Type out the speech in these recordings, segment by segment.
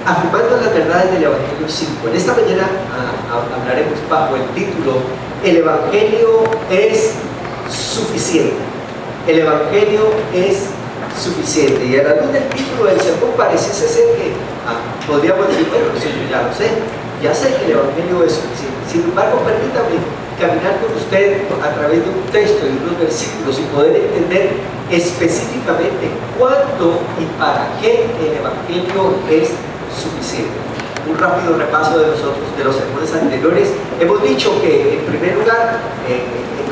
afirmando las verdades del Evangelio 5. En esta mañana hablaremos bajo el título El Evangelio es suficiente. El Evangelio es suficiente. Y a la luz del título del sermón pareciese ser que podríamos decir, bueno, pues yo ya lo sé, ya sé que el Evangelio es suficiente. Sin embargo, permítame caminar con usted a través de un texto y unos versículos y poder entender específicamente cuándo y para qué el Evangelio es suficiente. Un rápido repaso de los sermones anteriores. Hemos dicho que, en primer lugar,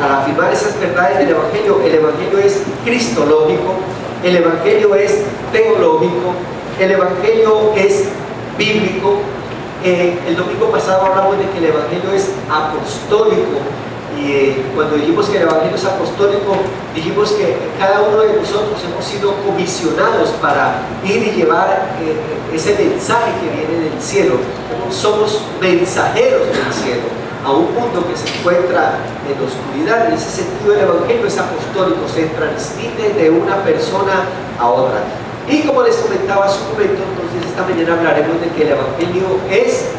al afirmar esas verdades del Evangelio, el Evangelio es cristológico, el Evangelio es teológico, el Evangelio es bíblico. El domingo pasado hablamos de que el Evangelio es apostólico, y cuando dijimos que el Evangelio es apostólico, dijimos que cada uno de nosotros hemos sido comisionados para ir y llevar ese mensaje que viene del cielo. Somos mensajeros del cielo a un mundo que se encuentra en la oscuridad. En ese sentido, el Evangelio es apostólico, se transmite de una persona a otra. Y como les comentaba hace un momento, entonces esta mañana hablaremos de que el Evangelio es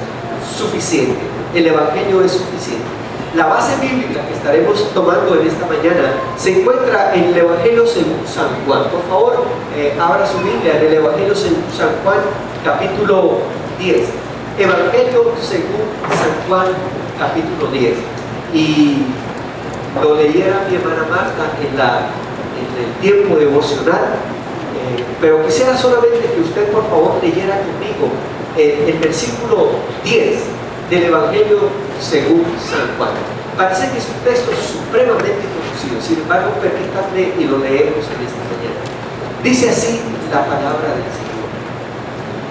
suficiente. El Evangelio es suficiente. La base bíblica que estaremos tomando en esta mañana se encuentra en el Evangelio según San Juan. Por favor, abra su Biblia en el Evangelio según San Juan, capítulo 10. Evangelio según San Juan, capítulo 10. Y lo leyera mi hermana Marta en el tiempo devocional. Pero quisiera solamente que usted por favor leyera conmigo el versículo 10 del Evangelio según San Juan. Parece que es un texto supremamente conocido, sin embargo permítanme y lo leemos en esta mañana. Dice así la palabra del Señor: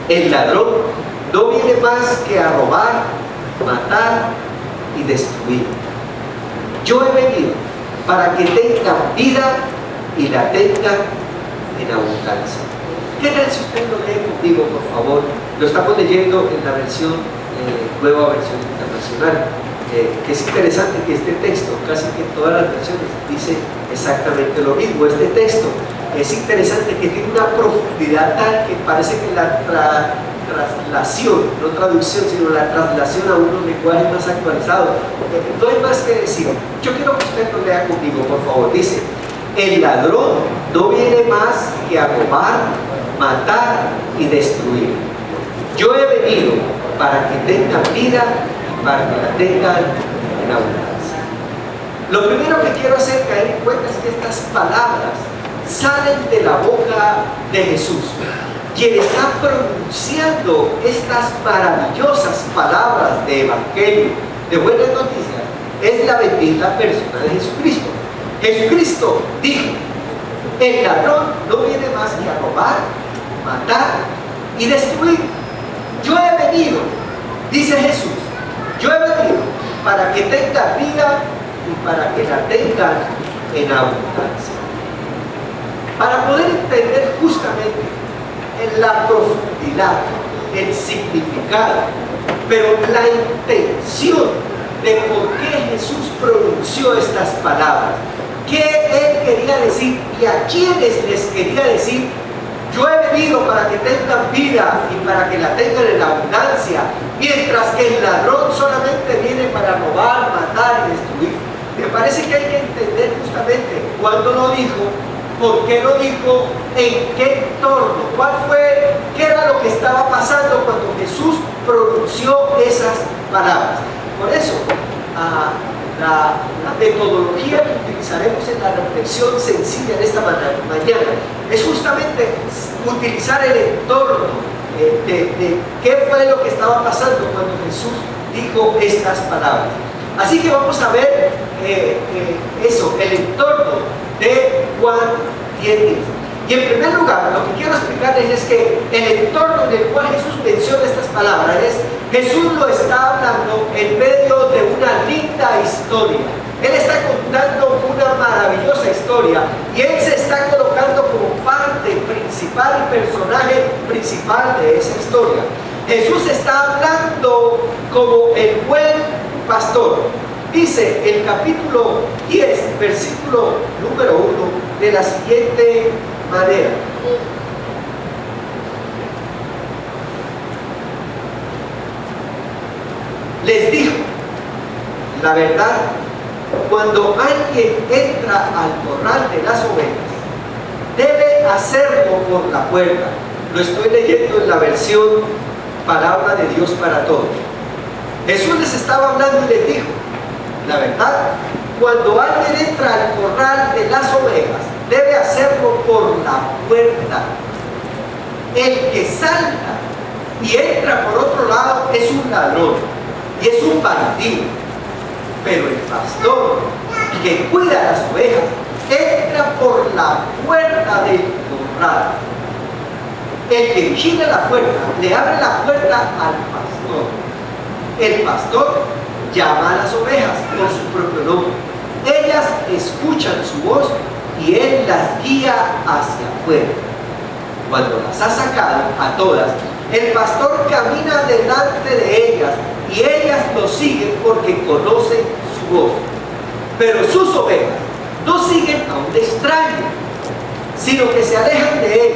el ladrón no viene más que a robar, matar y destruir. Yo he venido para que tengan vida y la tengan en abundancia. ¿Qué tal si usted lo lee conmigo, por favor? Lo estamos leyendo en la versión, nueva versión internacional, que es interesante que este texto, casi que en todas las versiones, dice exactamente lo mismo. Este texto es interesante que tiene una profundidad tal que parece que la traslación, no traducción, sino la traslación a unos lenguajes más actualizados, no hay más que decir. Yo quiero que usted lo lea conmigo, por favor. Dice: el ladrón no viene más que a robar, matar y destruir. Yo he venido para que tengan vida y para que la tengan en abundancia. Lo primero que quiero hacer caer en cuenta es que estas palabras salen de la boca de Jesús. Quien está pronunciando estas maravillosas palabras de evangelio, de buenas noticias, es la bendita persona de Jesucristo. Jesucristo dijo: el ladrón no viene más que a robar, matar y destruir. Yo he venido, dice Jesús, yo he venido para que tengan vida y para que la tengan en abundancia. Para poder entender justamente en la profundidad, el significado, pero la intención de por qué Jesús pronunció estas palabras, qué Él quería decir y a quiénes les quería decir: yo he venido para que tengan vida y para que la tengan en abundancia, mientras que el ladrón solamente viene para robar, matar y destruir. Me parece que hay que entender justamente cuándo lo dijo, por qué lo dijo, en qué entorno, qué era lo que estaba pasando cuando Jesús pronunció esas palabras. Por eso, la metodología que utilizaremos en la reflexión sencilla de esta mañana es justamente utilizar el entorno de qué fue lo que estaba pasando cuando Jesús dijo estas palabras. Así que vamos a ver el entorno de Juan 10:10. Y en primer lugar, lo que quiero explicarles es que el entorno en el cual Jesús menciona estas palabras Jesús lo está hablando en medio de una linda historia. Él está contando una maravillosa historia y Él se está colocando como parte principal y personaje principal de esa historia. Jesús está hablando como el buen pastor. Dice el capítulo 10, versículo número 1, de la siguiente manera: les dijo, la verdad, cuando alguien entra al corral de las ovejas, debe hacerlo por la puerta. Lo estoy leyendo en la versión Palabra de Dios para Todos. Jesús les estaba hablando y les dijo, la verdad, cuando alguien entra al corral de las ovejas, debe hacerlo por la puerta. El que salta y entra por otro lado es un ladrón y es un bandido. Pero el pastor que cuida las ovejas entra por la puerta del corral. El que vigila la puerta le abre la puerta al pastor. El pastor llama a las ovejas por su propio nombre. Ellas escuchan su voz y él las guía hacia afuera. Cuando las ha sacado a todas, el pastor camina delante de ellas y ellas lo siguen porque conocen su voz. Pero sus ovejas no siguen a un extraño, sino que se alejan de él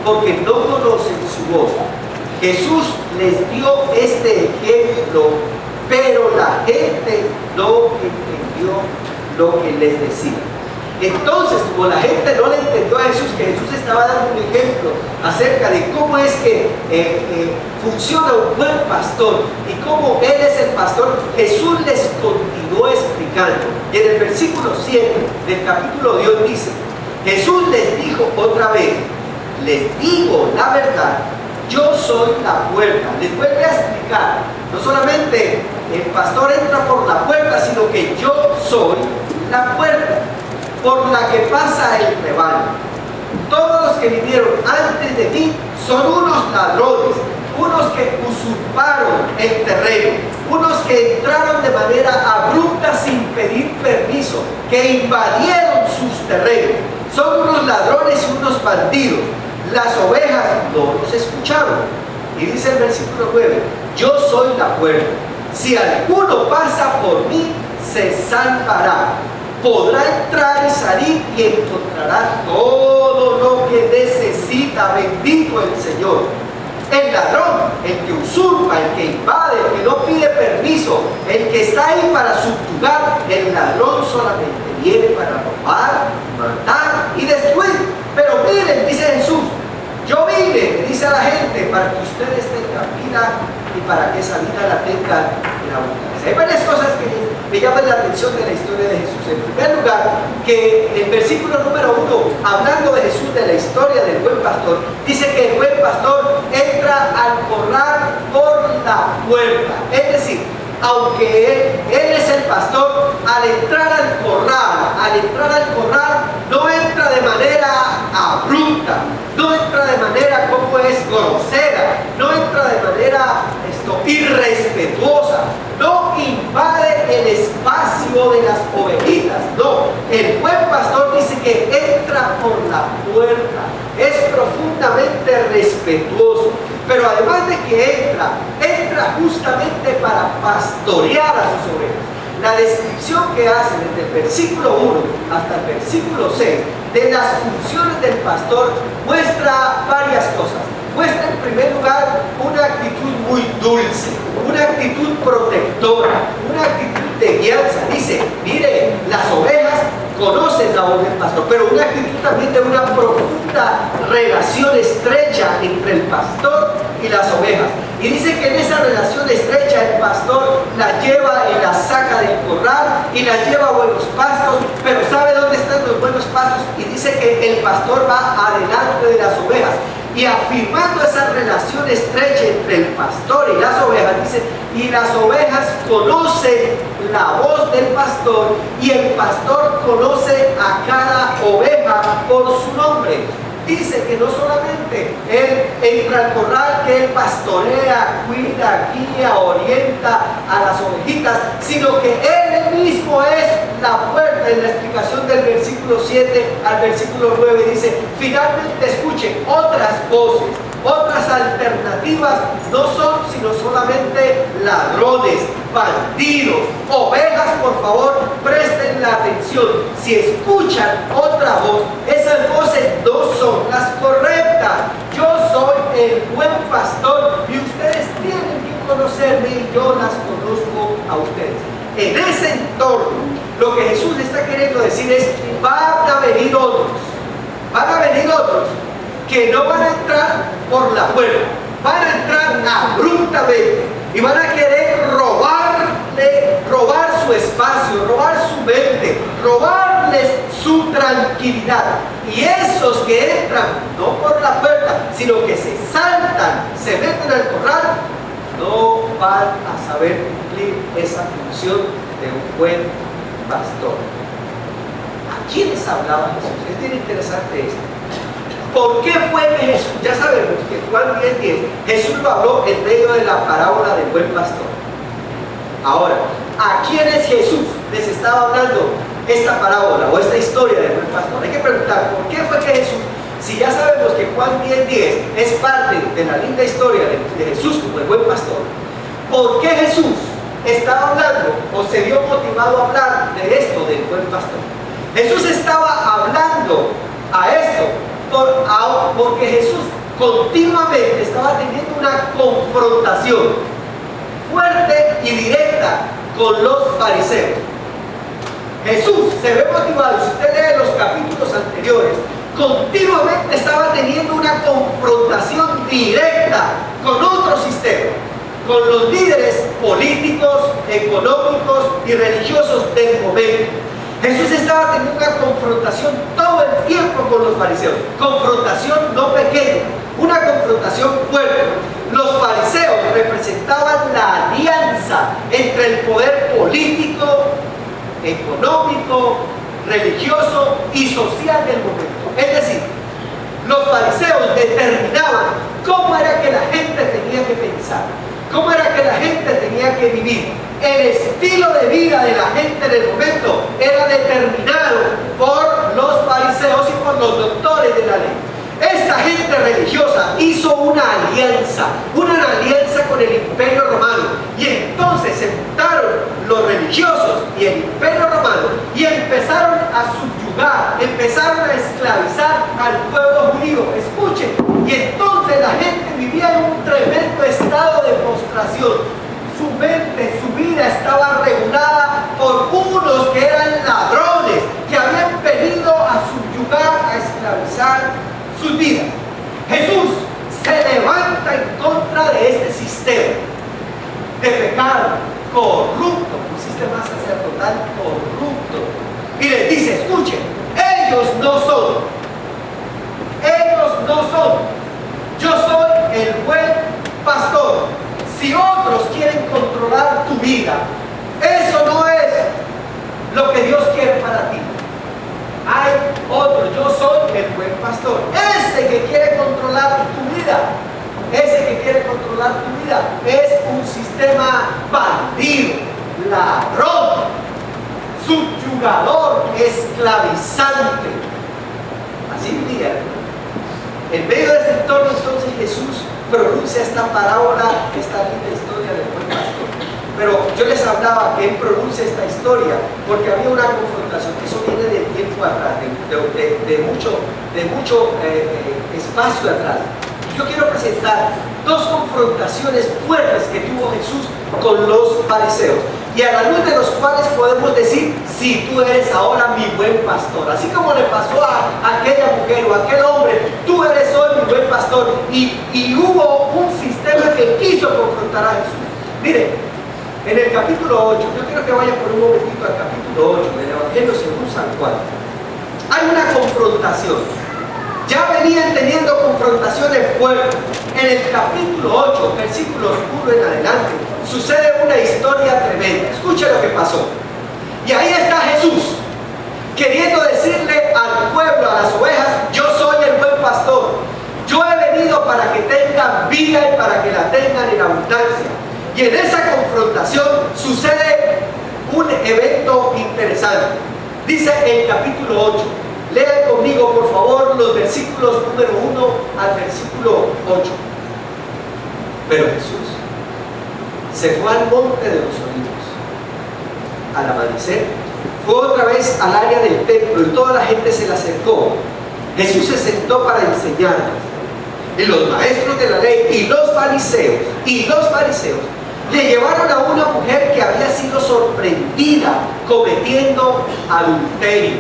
porque no conocen su voz. Jesús les dio este ejemplo, pero la gente no entendió lo que les decía. Entonces, como la gente no le entendió a Jesús, que Jesús estaba dando un ejemplo acerca de cómo es que funciona un buen pastor y cómo Él es el pastor, Jesús les continuó explicando. Y en el versículo 7 del capítulo 2 dice, Jesús les dijo otra vez, les digo la verdad, yo soy la puerta. Les vuelve a explicar, no solamente el pastor entra por la puerta, sino que yo soy la puerta por la que pasa el rebaño. Todos los que vinieron antes de mí son unos ladrones, unos que usurparon el terreno, unos que entraron de manera abrupta sin pedir permiso, que invadieron sus terrenos. Son unos ladrones y unos bandidos. Las ovejas no los escucharon. Y dice el versículo 9, yo soy la puerta. Si alguno pasa por mí, se salvará. Podrá entrar y salir y encontrará todo lo que necesita. Bendito el Señor. El ladrón, el que usurpa, el que invade, el que no pide permiso, el que está ahí para subjugar, el ladrón solamente viene para robar, matar y destruir. Pero miren, dice Jesús, yo vine, dice a la gente, para que ustedes tengan vida y para que esa vida la tengan en abundancia. Hay varias cosas que me llaman la atención de la historia de Jesús. En primer lugar, que el versículo número 1, hablando de Jesús, de la historia del buen pastor, dice que el buen pastor entra al corral por la puerta. Es decir, aunque él es el pastor, al entrar al corral, no entra de manera abrupta, no entra de manera como es grosera, no entra de manera irrespetuosa, no invade el espacio de las ovejitas, no. El buen pastor dice que entra por la puerta, es profundamente respetuoso, pero además de que entra justamente para pastorear a sus ovejas. La descripción que hace desde el versículo 1 hasta el versículo 6 de las funciones del pastor muestra varias cosas. Muestra en primer lugar una actitud muy dulce, una actitud protectora, una actitud de guianza. Dice, mire, las ovejas conocen la voz del pastor, pero una actitud también de una profunda relación estrecha entre el pastor y las ovejas. Y dice que en esa relación estrecha el pastor las lleva y las saca del corral y las lleva a buenos pastos, pero ¿sabe dónde están los buenos pastos? Y dice que el pastor va adelante de las ovejas. Y afirmando esa relación estrecha entre el pastor y las ovejas, dice, y las ovejas conocen la voz del pastor y el pastor conoce a cada oveja por su nombre. Dice que no solamente él entra al corral, que él pastorea, cuida, guía, orienta a las ovejitas, sino que él mismo es la puerta. En la explicación del versículo 7 al versículo 9 dice, finalmente escuchen otras voces, otras alternativas, no son sino solamente ladrones, bandidos, ovejas. Por favor, presten la atención. Si escuchan otra voz, esas voces no son las correctas. Yo soy el buen pastor y ustedes tienen que conocer conocerme y yo las conozco a ustedes. En ese entorno, lo que Jesús le está queriendo decir es, van a venir otros que no van a entrar por la puerta, van a entrar abruptamente y van a querer robar su espacio, robar su mente, robarles su tranquilidad. Y esos que entran no por la puerta, sino que se saltan, se meten al corral, no van a saber cumplir esa función de un buen pastor. ¿A quiénes hablaba Jesús? Es bien interesante esto. ¿Por qué fue que Jesús? Ya sabemos que Juan 10:10, Jesús lo habló en medio de la parábola del buen pastor. Ahora, ¿a quiénes Jesús les estaba hablando esta parábola o esta historia del buen pastor? Hay que preguntar, ¿por qué fue que Jesús, si ya sabemos que Juan 10:10 es parte de la linda historia de Jesús como el buen pastor, ¿por qué Jesús estaba hablando o se vio motivado a hablar de esto del buen pastor? Jesús estaba hablando a esto porque Jesús continuamente estaba teniendo una confrontación fuerte y directa con los fariseos. Jesús se ve motivado, si usted lee los capítulos anteriores, continuamente estaba teniendo una confrontación directa con otro sistema, con los líderes políticos, económicos y religiosos del momento. Jesús estaba teniendo una confrontación todo el tiempo con los fariseos, confrontación no pequeña, una confrontación fuerte. Los fariseos representaban la alianza entre el poder político, económico, religioso y social del momento. Es decir, los fariseos determinaban cómo era que la gente tenía que pensar, cómo era que la gente tenía que vivir. El estilo de vida de la gente en el momento era determinado por los fariseos y por los doctores de la ley. Esta gente religiosa hizo una alianza con el Imperio Romano, y entonces se juntaron los religiosos y el Imperio Romano y empezaron a subyugar, empezaron a esclavizar al pueblo judío. Escuchen, y entonces la gente vivía en un tremendo estado de postración. Su mente, su vida estaba regulada por unos que eran ladrones, que habían venido a subyugar, a esclavizar sus vidas. Jesús se levanta en contra de este sistema de pecado corrupto, un sistema sacerdotal corrupto, y les dice, escuchen, ellos no son, yo soy el buen pastor. Si otros quieren controlar tu vida, eso no es lo que Dios quiere para ti. Hay otro, yo soy el buen pastor. Ese que quiere controlar tu vida, es un sistema bandido, ladrón, subyugador, esclavizante. Así vivía. En medio de ese entorno, entonces Jesús pronuncia esta parábola, esta linda historia del buen pastor. Pero yo les hablaba que él pronuncia esta historia porque había una confrontación, que eso viene de tiempo atrás, de mucho espacio atrás. Yo quiero presentar dos confrontaciones fuertes que tuvo Jesús con los fariseos, y a la luz de los cuales podemos decir, si tú eres ahora mi buen pastor, así como le pasó a aquella mujer o a aquel hombre, tú eres hoy mi buen pastor. Y hubo un sistema que quiso confrontar a Jesús. Miren, en el capítulo 8, yo quiero que vayan por un momentito al capítulo 8 del Evangelio según San Juan. Hay una confrontación. Ya venían teniendo confrontaciones fuertes. En el capítulo 8, versículos 1 en adelante, sucede una historia tremenda. Escuchen lo que pasó. Y ahí está Jesús, queriendo decirle al pueblo, a las ovejas, yo soy el buen pastor. Yo he venido para que tengan vida y para que la tengan en abundancia. Y en esa confrontación sucede un evento interesante. Dice el capítulo 8. Lean conmigo, por favor, los versículos número 1 al versículo 8. Pero Jesús se fue al monte de los olivos. Al amanecer, fue otra vez al área del templo y toda la gente se le acercó. Jesús se sentó para enseñarles. Y los maestros de la ley y los fariseos Le llevaron a una mujer que había sido sorprendida cometiendo adulterio.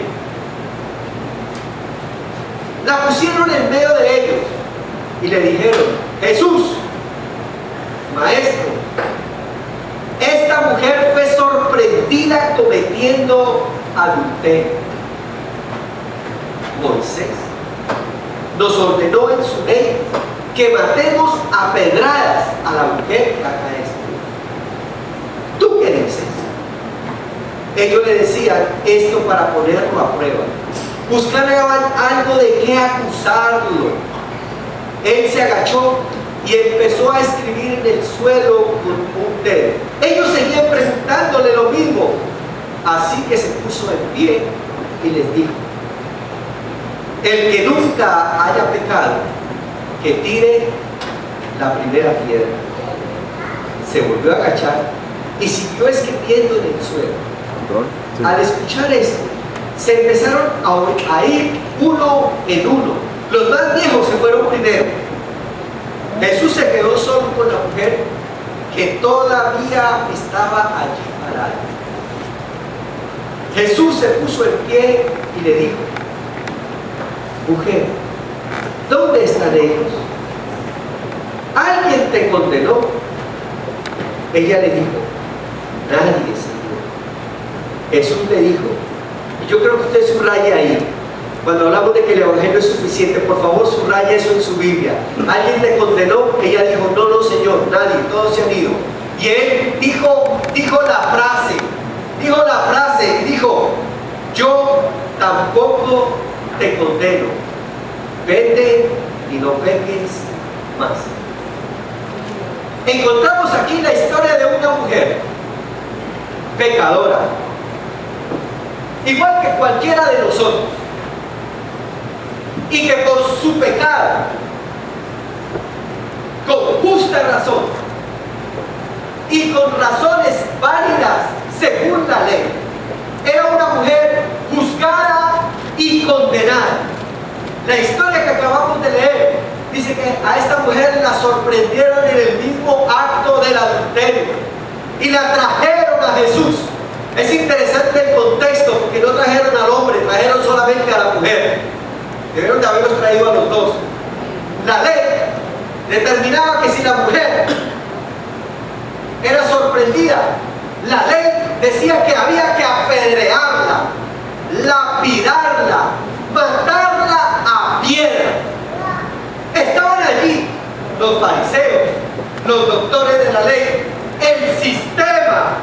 La pusieron en medio de ellos y le dijeron: Jesús, maestro, esta mujer fue sorprendida cometiendo adulterio. Moisés nos ordenó en su ley que matemos a pedradas a la mujer que haga esto. ¿Tú qué dices? Ellos le decían esto para ponerlo a prueba. Buscaban algo de qué acusarlo. Él se agachó y empezó a escribir en el suelo con un dedo. Ellos seguían preguntándole lo mismo. Así que se puso en pie y les dijo: el que nunca haya pecado, que tire la primera piedra. Se volvió a agachar y siguió escribiendo en el suelo. Sí. Al escuchar esto, se empezaron a ir uno en uno. Los más viejos se fueron primero. Jesús se quedó solo con la mujer que todavía estaba allí parada. Jesús se puso en pie y le dijo: mujer, ¿dónde están ellos? ¿Alguien te condenó? Ella le dijo: nadie, Señor. Jesús le dijo, y yo creo que usted subraya ahí, cuando hablamos de que el Evangelio es suficiente, por favor subraya eso en su Biblia. ¿Alguien te condenó? Ella dijo: no, no, Señor, nadie, todos se han ido. Y él dijo la frase, y dijo: yo tampoco te condeno, vete y no peques más. Encontramos aquí la historia de una mujer pecadora, igual que cualquiera de nosotros, y que por su pecado, con justa razón y con razones válidas según la ley, era una mujer juzgada y condenada. La historia que acabamos de leer dice que a esta mujer la sorprendieron en el mismo acto del adulterio y la trajeron a Jesús. Es interesante el contexto, porque no trajeron al hombre, trajeron solamente a la mujer. Debieron de haberlos traído a los dos. La ley determinaba que si la mujer era sorprendida, la ley decía que había que apedrearla, lapidarla, matarla a piedra. Estaban allí los fariseos, los doctores de la ley, el sistema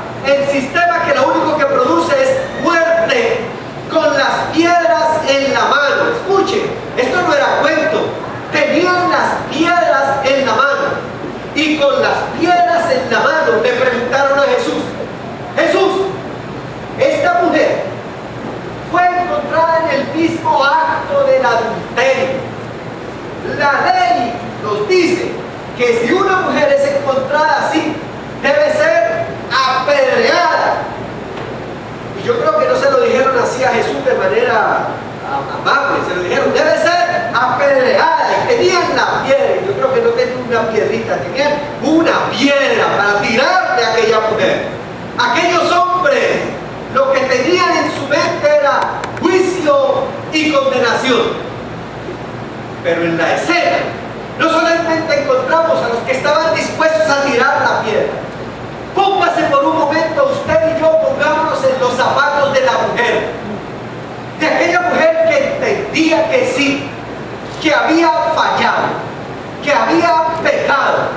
que lo único que produce es muerte, con las piedras en la mano. Escuchen, esto no era cuento, tenían las piedras en la mano, y con las piedras en la mano le preguntaron a Jesús: Jesús, esta mujer fue encontrada en el mismo acto del adulterio. La ley nos dice que si una mujer es encontrada así, debe ser apedreada. Y yo creo que no se lo dijeron así a Jesús de manera amable, se lo dijeron: debe ser apedreada. Y tenían la piedra, yo creo que no tenían una piedrita, tenían una piedra para tirarle a aquella mujer. Aquellos hombres, lo que tenían en su mente era juicio y condenación. Pero en la escena no solamente encontramos a los que estaban dispuestos a tirar la piedra. Póngase por un momento usted y yo, pongámonos en los zapatos de la mujer, de aquella mujer que entendía que sí, que había fallado, que había pecado,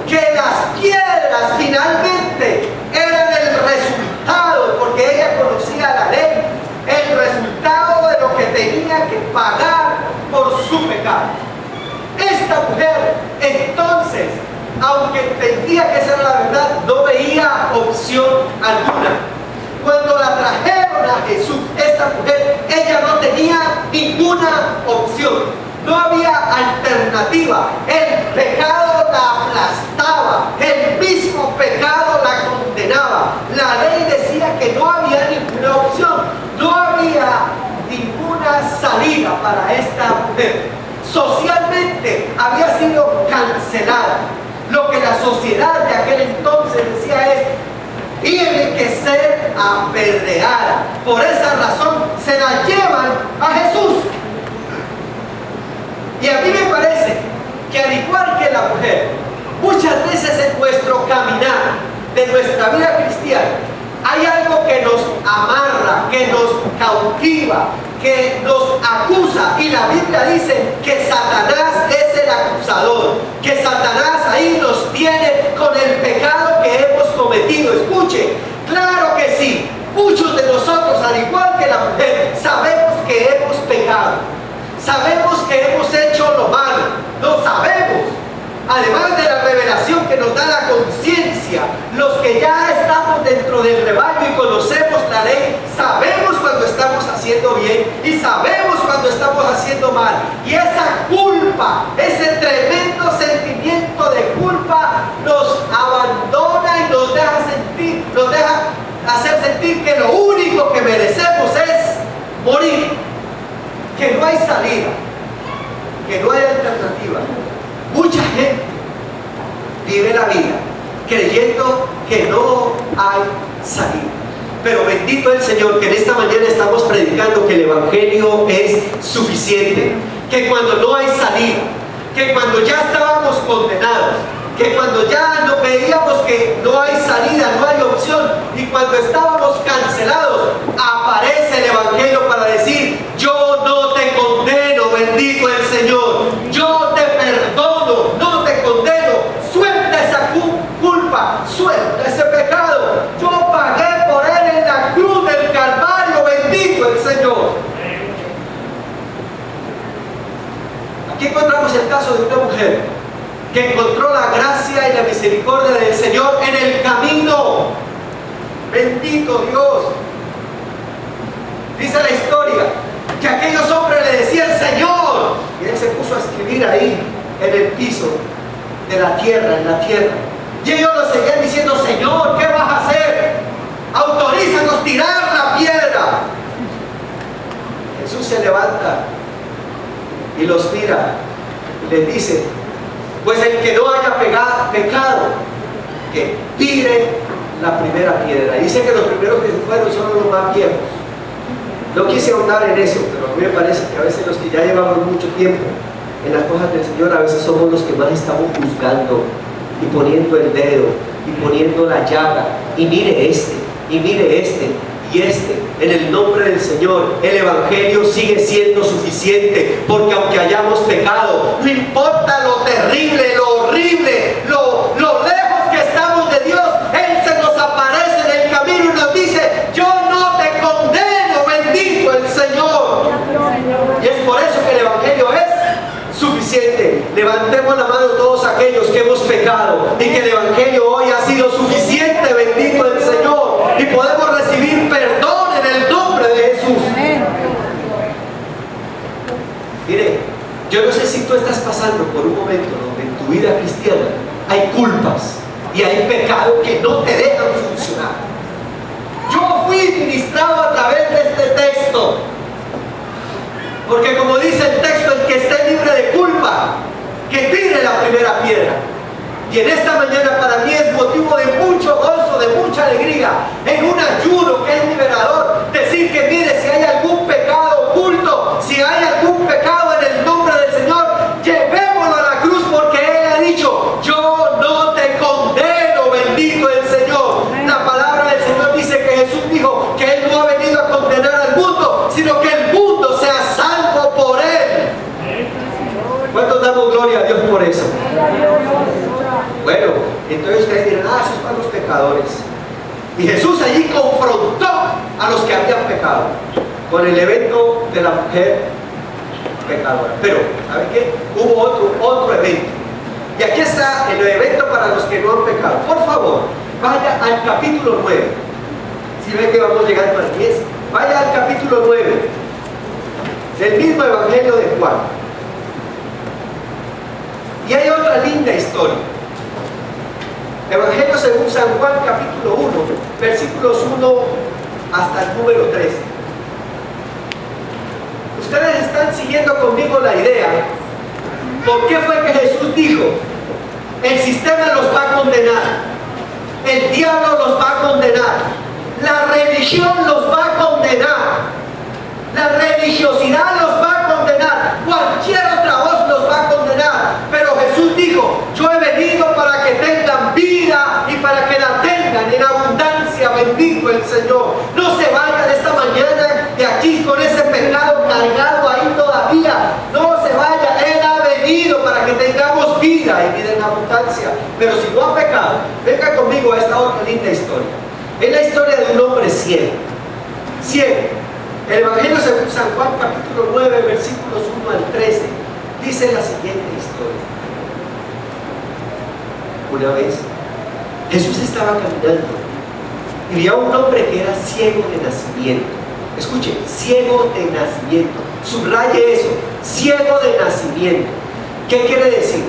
que las piedras finalmente eran el resultado, porque ella conocía la ley, el resultado de lo que tenía que pagar por su pecado. Esta mujer entonces, aunque entendía que esa era la verdad, no veía opción alguna. Cuando la trajeron a Jesús, esta mujer, ella no tenía ninguna opción. No había alternativa. El pecado la aplastaba, el mismo pecado la condenaba. La ley decía que no había ninguna opción, no había ninguna salida para esta mujer. Socialmente había sido cancelada. Lo que la sociedad de aquel entonces tiene que ser apedreada. Por esa razón se la llevan a Jesús. Y a mí me parece que al igual que la mujer, muchas veces en nuestro caminar de nuestra vida cristiana hay algo que nos amarra, que nos cautiva, que nos acusa, y la Biblia dice que Satanás es el acusador, que Satanás ahí nos tiene con el pecado que hemos cometido. Escuche, claro que sí, muchos de nosotros, al igual que la mujer, sabemos que hemos pecado, sabemos que hemos hecho lo malo, lo sabemos. Además de la revelación que nos da la conciencia, los que ya estamos dentro del rebaño y conocemos la ley, sabemos cuando estamos haciendo bien y sabemos cuando estamos haciendo mal. Y esa culpa, ese tremendo sentimiento de culpa nos abandona y nos deja hacer sentir que lo único que merecemos es morir, que no hay salida, que no hay alternativa. Mucha gente vive la vida creyendo que no hay salida. Pero bendito el Señor, que en esta mañana estamos predicando que el Evangelio es suficiente, que cuando no hay salida, que cuando ya estábamos condenados, que cuando ya no veíamos que no hay salida, no hay opción, y cuando estábamos cancelados, aparece el Evangelio para decir: yo no te condeno, bendito el Señor, yo te perdono, no te condeno, suelta esa culpa, suelta ese pecado, yo pagué por él en la cruz del Calvario, bendito el Señor. Aquí encontramos el caso de una mujer que encontró la gracia y la misericordia del Señor en el camino. Bendito Dios. Dice la historia que aquellos hombres le decían: Señor, y él se puso a escribir ahí en el piso de la tierra, en la tierra, y ellos lo seguían diciendo: Señor, ¿qué vas a hacer? Autorízanos tirar la piedra. Jesús se levanta y los mira y les dice: pues el que no haya pecado, que tire la primera piedra. Dice que los primeros que se fueron son los más viejos. No quise ahondar en eso, pero a mí me parece que a veces los que ya llevamos mucho tiempo en las cosas del Señor, a veces somos los que más estamos juzgando y poniendo el dedo y poniendo la llaga. Y mire este, y mire este, y este. En el nombre del Señor, el Evangelio sigue siendo suficiente, porque aunque hayamos pecado, no importa lo terrible, lo horrible, lo lejos que estamos de Dios, Él se nos aparece en el camino y nos dice: yo no te condeno, bendito el Señor. Y es por eso que el Evangelio es suficiente. Levantemos la mano todos aquellos que hemos pecado y que el Evangelio hoy ha sido suficiente, bendito el Señor, y podemos recibir perdón en el nombre de Jesús. Mire, yo no sé si tú estás pasando por un momento donde en tu vida cristiana hay culpas y hay pecados que no te dejan funcionar. Yo fui ministrado a través de este texto, porque como dice el texto, el que esté libre de culpa, que tire la primera piedra. Y en esta mañana para mí es motivo de mucho gozo, de mucha alegría, en un ayuno que es liberador, decir que mire, si hay algún pecado oculto, si hay algún pecado, en el nombre del Señor, llevémoslo a la cruz, porque Él ha dicho: yo no te condeno, bendito el Señor. La palabra del Señor dice que Jesús dijo que Él no ha venido a condenar al mundo, sino que el mundo sea salvo por Él. ¿Cuántos damos gloria a Dios por eso? Bueno, entonces ustedes dirán: eso es para los pecadores. Y Jesús allí confrontó a los que habían pecado con el evento de la mujer pecadora. Pero, ¿saben qué? Hubo otro evento. Y aquí está el evento para los que no han pecado. Por favor, vaya al capítulo 9. Si ven que vamos llegando al 10, vaya al capítulo 9 del mismo Evangelio de Juan. Y hay otra linda historia. Evangelio según San Juan, capítulo 1, versículos 1 hasta el número 13. Ustedes están siguiendo conmigo la idea. ¿Por qué fue que Jesús dijo: el sistema los va a condenar, el diablo los va a condenar, la religión los va a condenar, la religiosidad los va a condenar, cualquier otra voz los va a condenar. Pero Jesús dijo: yo he venido para que tengan vida y para que la tengan en abundancia. Bendito el Señor. No se vaya de esta mañana de aquí con ese pecado cargado ahí todavía. No se vaya. Él ha venido para que tengamos vida y vida en abundancia. Pero si no ha pecado, venga conmigo a esta otra linda historia. Es la historia de un hombre ciego. Ciego. El Evangelio según San Juan, capítulo 9, versículos 1 al 13, dice la siguiente historia. Una vez, Jesús estaba caminando y vio a un hombre que era ciego de nacimiento. Escuche, ciego de nacimiento. Subraye eso, ciego de nacimiento. ¿Qué quiere decir?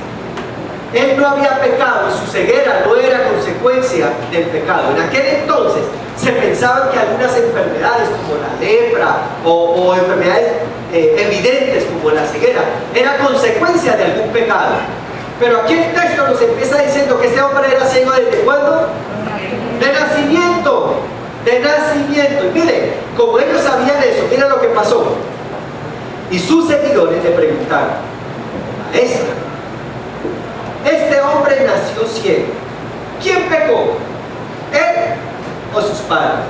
Él no había pecado y su ceguera no era consecuencia del pecado. En aquel entonces se pensaban que algunas enfermedades como la lepra o enfermedades evidentes como la ceguera era consecuencia de algún pecado. Pero aquí el texto nos empieza diciendo que este hombre era ciego ¿desde cuándo? De nacimiento. De nacimiento. Y mire, como ellos sabían eso, mira lo que pasó. Y sus seguidores le preguntaron: maestra, este hombre nació ciego. ¿Quién pecó? ¿Él o sus padres?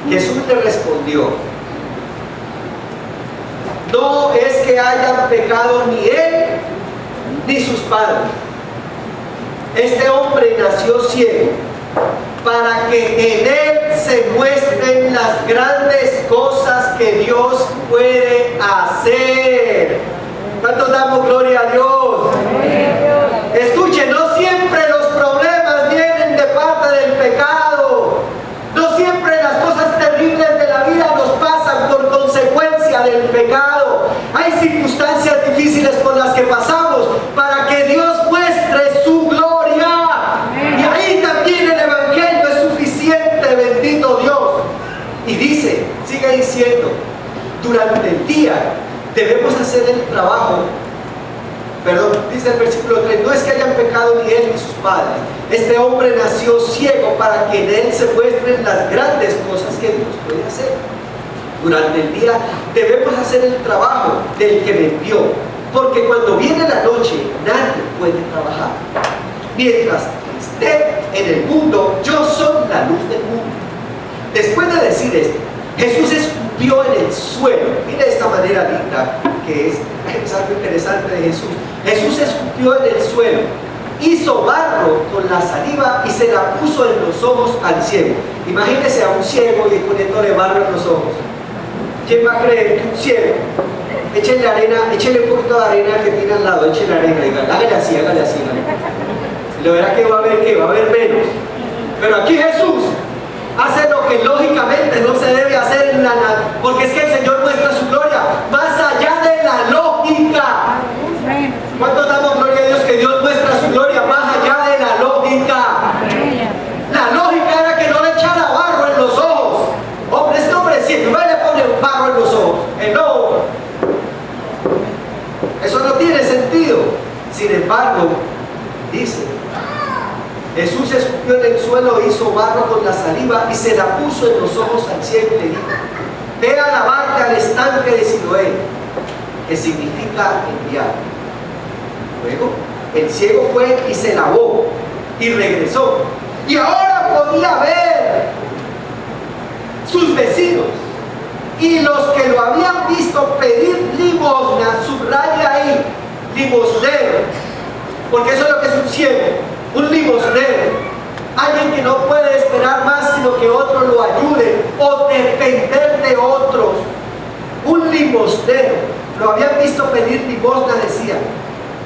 Jesús le respondió: no es que hayan pecado ni él ni sus padres. Este hombre nació ciego para que en él se muestren las grandes cosas que Dios puede hacer. ¿Cuántos damos gloria a Dios? Escuchen, no siempre los problemas vienen de parte del pecado. No siempre las cosas terribles de la vida nos pasan por consecuencia del pecado. Hay circunstancias difíciles por las que pasamos para que Dios muestre su gloria. Y ahí también el Evangelio es suficiente, bendito Dios. Y dice, sigue diciendo, durante el día debemos hacer el trabajo. Perdón, dice el versículo 3, no es que hayan pecado ni él ni sus padres. Este hombre nació ciego para que en él se muestren las grandes cosas que Dios puede hacer. Durante el día debemos hacer el trabajo del que me envió, porque cuando viene la noche nadie puede trabajar. Mientras esté en el mundo, yo soy la luz del mundo. Después de decir esto, Jesús escupió en el suelo. Mire esta manera linda que es algo interesante de Jesús. Jesús escupió en el suelo, hizo barro con la saliva y se la puso en los ojos al ciego. Imagínese a un ciego y poniéndole barro en los ojos. ¿Quién va a creer que un ciego? Échenle arena, échenle un poquito de arena que tiene al lado, échenle arena, digan, hágale así, hágale así. Y lo verá que va a haber que va a haber menos. Pero aquí Jesús hace lo que lógicamente no se debe hacer en la nada, porque es que el Señor muestra su gloria más allá de la lógica. ¿Cuántos damos gloria a Dios que Dios muestra su gloria más allá de la lógica? La lógica era que no le echara barro en los ojos. Hombre, este hombre siempre le pone barro en los ojos. No, eso no tiene sentido. Sin embargo, dice, Jesús escupió en el suelo, hizo barro con la saliva y se la puso en los ojos al ciego y le dijo: ve a lavarte al estanque de Siloé, que significa enviar. Luego el ciego fue y se lavó y regresó, y ahora podía ver sus vecinos y los que lo habían visto pedir limosna. Subraya ahí, limosnero, porque eso es lo que es un ciego. Un limosnero, alguien que no puede esperar más sino que otros lo ayuden o depender de otros. Un limosnero, lo habían visto pedir limosna, decía: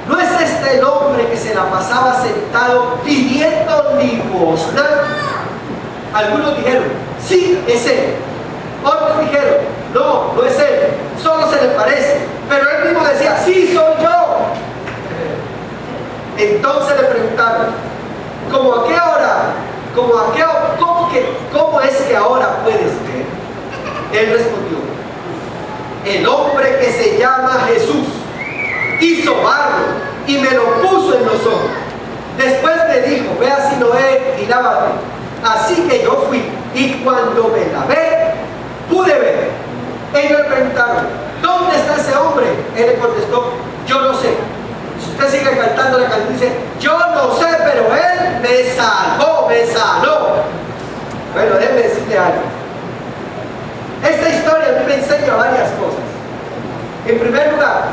¿no es este el hombre que se la pasaba sentado pidiendo limosna? Algunos dijeron: sí, es él. Otros dijeron: no, no es él, solo se le parece. Pero él mismo decía: sí, soy yo. Entonces le preguntaron: ¿cómo a qué hora? ¿Cómo es que ahora puedes ver? Él respondió: el hombre que se llama Jesús hizo barro y me lo puso en los ojos. Después le dijo: ve a Siloé y cuando me lavé, pude ver. Ellos le preguntaron, ¿dónde está ese hombre? Él le contestó, yo no sé. Si usted sigue cantando la canción, dice, yo no sé, pero él me salvó, me sanó. Bueno, déjeme decirle algo. Esta historia a mí me enseña varias cosas. En primer lugar,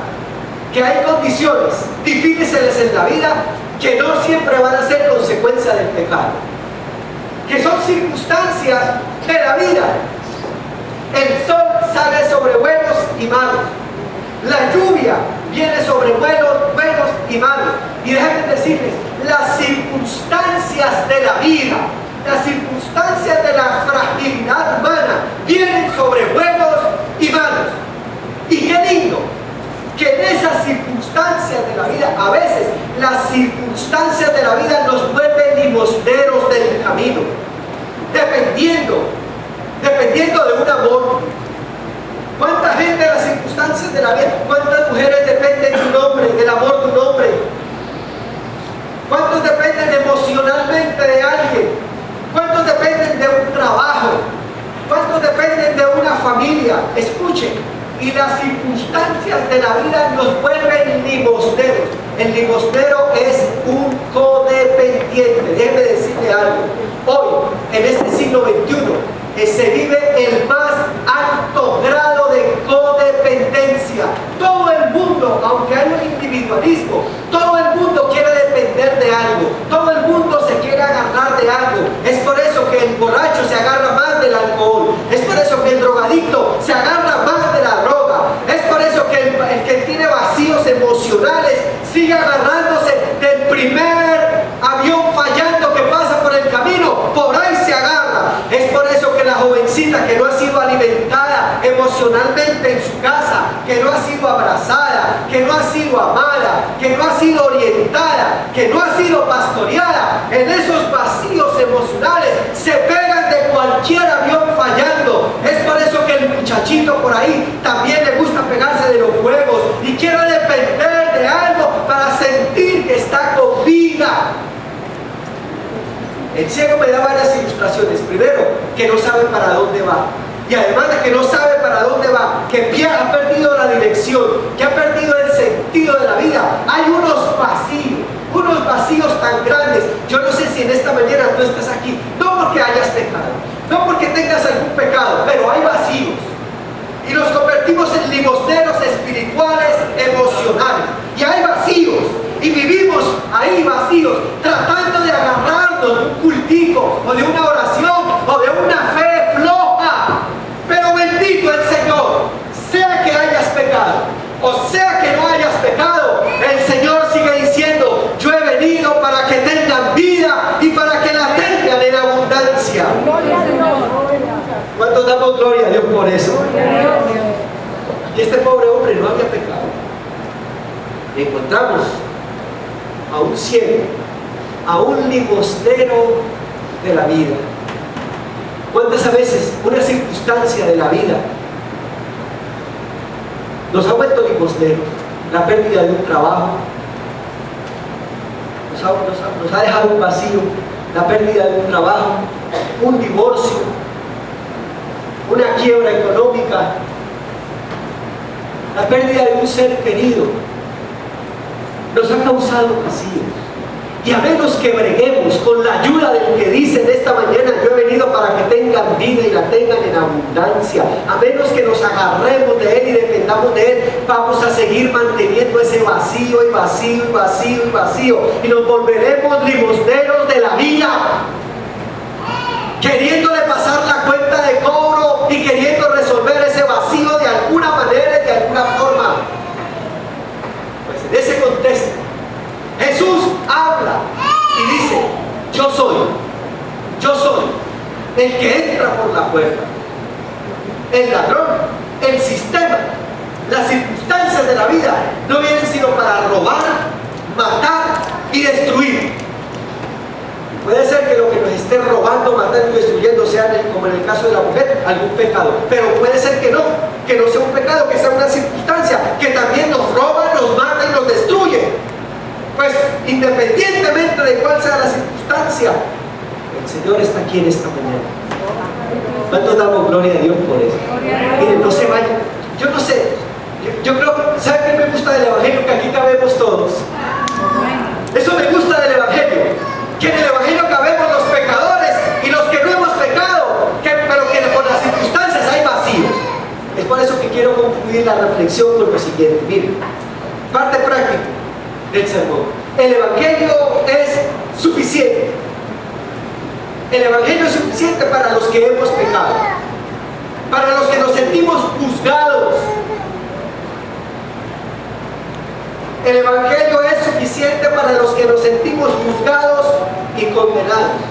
que hay condiciones difíciles en la vida que no siempre van a ser consecuencia del pecado, que son circunstancias de la vida. El sol sale sobre buenos y malos, la lluvia viene sobre buenos y malos, y déjenme decirles, las circunstancias de la vida, las circunstancias de la fragilidad humana vienen sobre buenos y malos. Y qué lindo que en esas circunstancias de la vida, a veces las circunstancias de la vida nos vuelven limosneros del camino, dependiendo de un amor. ¿Cuánta gente en las circunstancias de la vida, cuántas mujeres dependen de un hombre, del amor de un hombre? ¿Cuántos dependen emocionalmente de alguien? ¿Cuántos dependen de un trabajo? ¿Cuántos dependen de una familia? Escuchen, y las circunstancias de la vida nos vuelven limosneros. El limosnero es un codependiente. Déjeme decirle algo. Hoy, en este siglo XXI, se vive el más alto grado de codependencia. Todo el mundo, aunque hay un individualismo, todo el mundo quiere depender de algo. Todo el mundo se quiere agarrar de algo. Es por eso que el borracho se agarra más del alcohol. Es por eso que el drogadicto se agarra más de la droga. Es por eso que el que tiene vacíos emocionales sigue agarrándose del primer avión fallando que pasa por el camino. Por ahí se agarra. Es por eso que la jovencita que no ha sido alimentada emocionalmente en su casa, que no ha sido abrazada, que no ha sido amada, que no ha sido orientada, que no ha sido pastoreada, en esos vacíos emocionales se pegan de cualquier avión fallando. Es por eso que el muchachito por ahí también le gusta pegarse de los huevos y quiere depender de algo para sentir que está con vida. El ciego me da varias ilustraciones. Primero, que no sabe para dónde va. Y además de que no sabe para dónde va, que ha perdido la dirección, que ha perdido el sentido de la vida. Hay unos vacíos tan grandes. Yo no sé si en esta mañana tú estás aquí, no porque hayas pecado, no porque tengas algún pecado, pero hay vacíos. Y nos convertimos en limosneros espirituales, emocionales. Y hay vacíos. Y vivimos ahí vacíos, tratando de agarrarnos de un cultico, o de una oración, o de una fe floja. Pero bendito el Señor, sea que hayas pecado, o sea que no hayas pecado, el Señor sigue diciendo, yo he venido para que tengan vida y para que la tengan en abundancia. ¿Cuántos damos gloria a Dios por eso? Y este pobre hombre no había pecado. Encontramos a un ciego, a un limosnero de la vida. ¿Cuántas veces una circunstancia de la vida nos ha vuelto limosneros? La pérdida de un trabajo nos ha dejado un vacío, la pérdida de un trabajo, un divorcio, una quiebra económica, la pérdida de un ser querido, nos ha causado vacíos. Y a menos que breguemos con la ayuda del que dice en esta mañana, yo he venido para que tengan vida y la tengan en abundancia, a menos que nos agarremos de Él y dependamos de Él, vamos a seguir manteniendo ese vacío y vacío y vacío y vacío, y nos volveremos limosneros de la vida, queriéndole pasar la cuenta de cobro y queriendo resolver ese vacío de alguna manera y de alguna forma. Pues en ese contexto Jesús habla y dice, yo soy el que entra por la puerta. El ladrón, el sistema, las circunstancias de la vida no vienen sino para robar, matar y destruir. Puede ser que lo que nos esté robando, matando y destruyendo sea, como en el caso de la mujer, algún pecado, pero puede ser que no sea un pecado, que sea una circunstancia que también nos roba, nos mata y nos destruye. Pues independientemente de cuál sea la circunstancia, el Señor está aquí en esta mañana. ¿Cuántos damos gloria a Dios por eso? Miren, no se vayan. Yo no sé. Yo creo, ¿saben qué me gusta del Evangelio? Que aquí cabemos todos. Eso me gusta del Evangelio. Que en el Evangelio cabemos los pecadores y los que no hemos pecado. Pero que por las circunstancias hay vacíos. Es por eso que quiero concluir la reflexión con lo siguiente. Miren, parte práctica del sermón. El Evangelio es suficiente. El Evangelio es suficiente para los que hemos pecado, para los que nos sentimos juzgados. El Evangelio es suficiente para los que nos sentimos juzgados y condenados.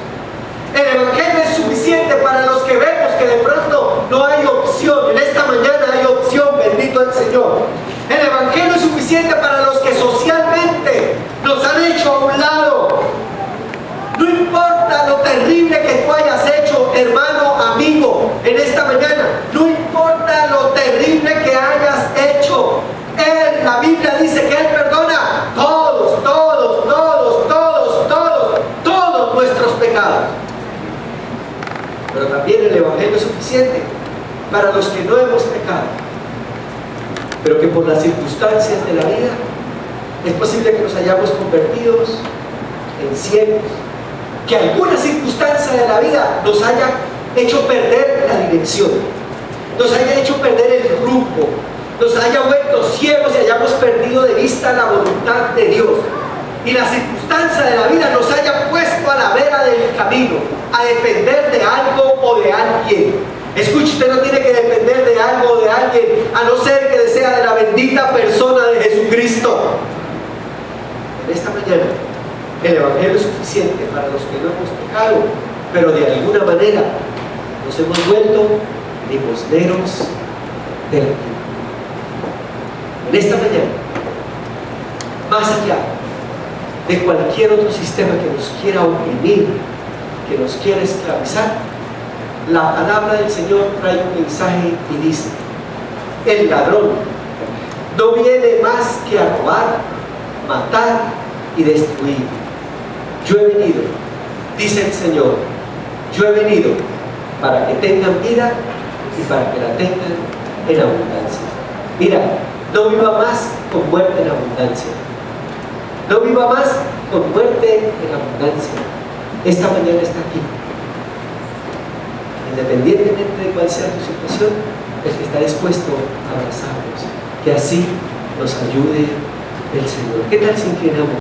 El Evangelio es suficiente para los que vemos que de pronto no hay opción. En esta mañana hay opción, bendito el Señor. El Evangelio es suficiente para los que socialmente nos han hecho a un lado. No importa lo terrible que tú hayas hecho, hermano, amigo, en esta mañana. No importa lo terrible que hayas hecho. La Biblia dice que Él perdona todos nuestros pecados. Pero también el Evangelio es suficiente para los que no hemos pecado, pero que por las circunstancias de la vida es posible que nos hayamos convertidos en ciegos, que alguna circunstancia de la vida nos haya hecho perder la dirección, nos haya hecho perder el rumbo, nos haya vuelto ciegos y hayamos perdido de vista la voluntad de Dios. Y la circunstancia de la vida nos haya puesto a la vera del camino, a depender de algo o de alguien. Escuche, usted no tiene que depender de algo o de alguien, a no ser que desea de la bendita persona de Jesucristo. En esta mañana, el Evangelio es suficiente para los que no hemos pecado, pero de alguna manera nos hemos vuelto limosneros de la vida. En esta mañana, más allá de cualquier otro sistema que nos quiera oprimir, que nos quiera esclavizar, la palabra del Señor trae un mensaje y dice: el ladrón no viene más que a robar, matar y destruir. Yo he venido, dice el Señor, yo he venido para que tengan vida y para que la tengan en abundancia. Mira, no viva más con muerte en abundancia. No viva más con muerte en abundancia. Esta mañana está aquí. Independientemente de cuál sea tu situación, el que está dispuesto a abrazarnos. Que así nos ayude el Señor. ¿Qué tal si inclinamos?